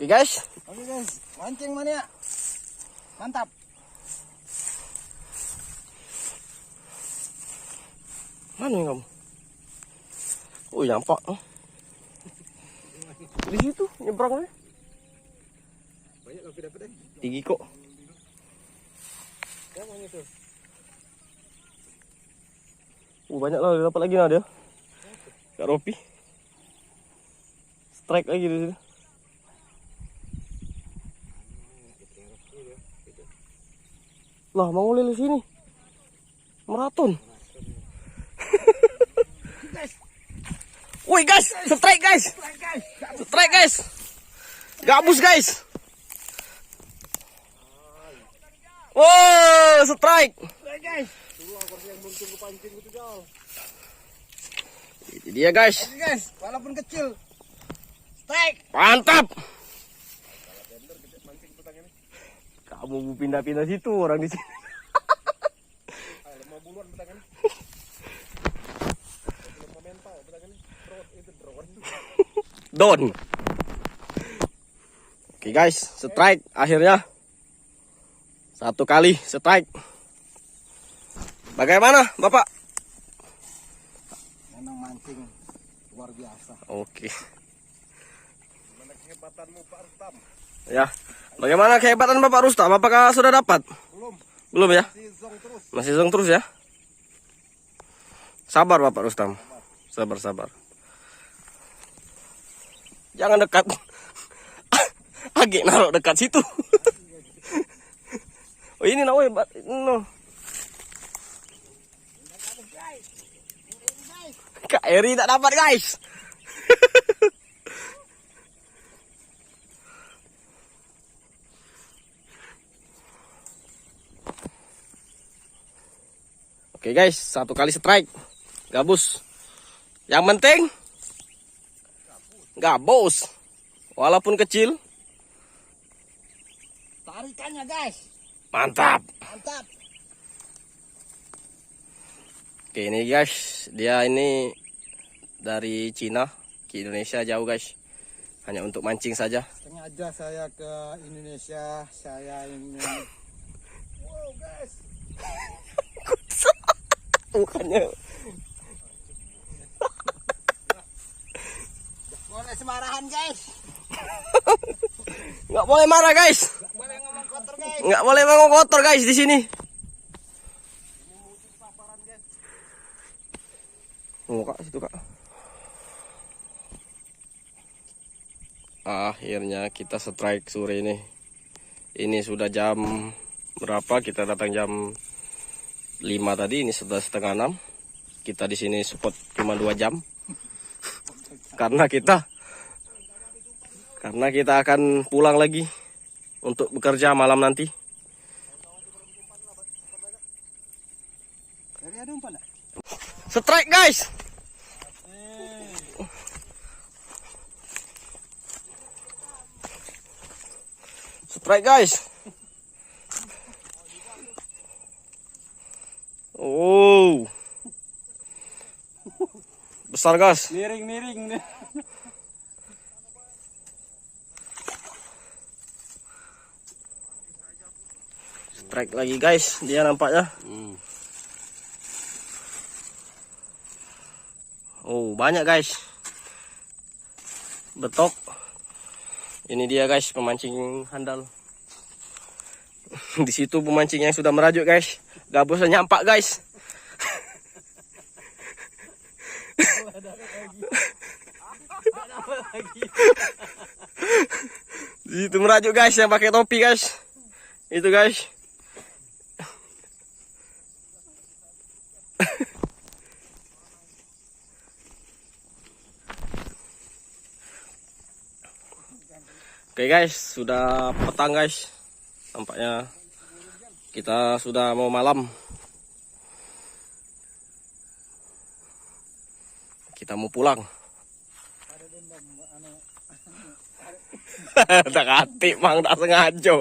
guys. Oke guys, mancing mania. Mantap. Mana yang kamu? Oh, nyampak. Di situ nyebrangnya. Banyak loh dapat deh. Tinggi kok. Yang itu. Banyak lah, dapat lagi nah dia. Kak Ropi. Strike lagi di sini. Lah, mau lele sini. Maraton. Woi guys, strike guys. Strike guys. Gabus guys. Wow, strike. Guys. Dulu aku yang belum tunggu pancing itu jauh. Ini dia guys. Oke guys, walaupun kecil. Strike. Mantap. Kamu pindah-pindah situ orang di sini. Mau buluan betangan. Belum mental betangan. Drone. Don. Oke guys, strike akhirnya. Satu kali strike. Bagaimana, Bapak? Memang mancing luar biasa. Oke. Gimana kehebatanmu Pak Rustam? Ya. Bagaimana kehebatan Bapak Rustam? Apakah sudah dapat? Belum. Belum ya? Masih zong terus. Masih zong terus ya? Sabar Bapak Rustam. Sabar. Jangan dekat. Agak naruh dekat situ. Oh ini nah, no. Kak Eri tak dapat guys. Oke guys, satu kali strike. Gabus. Yang penting gabus. Walaupun kecil. Tarikannya guys. Mantap. Mantap. Oke ini guys, dia ini dari Cina ke Indonesia jauh guys. Hanya untuk mancing saja. Sengaja saya ke Indonesia, saya ingin. Wow guys. Bukannya. Boleh semarahan guys. Nggak boleh marah guys. Nggak boleh ngomong kotor guys. Nggak boleh ngomong kotor guys di sini. Oh kak, situ kak. Akhirnya kita strike sore ini. Ini sudah jam berapa? Kita datang jam 5 tadi. Ini sudah setengah 6. Kita di sini spot cuma 2 jam. Karena kita akan pulang lagi untuk bekerja malam nanti. Strike guys. Strike guys. Oh. Besar guys. Miring. Strike lagi guys, dia nampaknya. Oh, banyak guys. Betok. Ini dia guys, pemancing handal. Di situ pemancing yang sudah merajuk guys. Gabusnya nyampak guys. Di situ merajuk guys yang pakai topi guys. Itu guys. Oke guys, sudah petang guys. Nampaknya kita sudah mau malam. Kita mau pulang. Tak hati mang tak sengaja.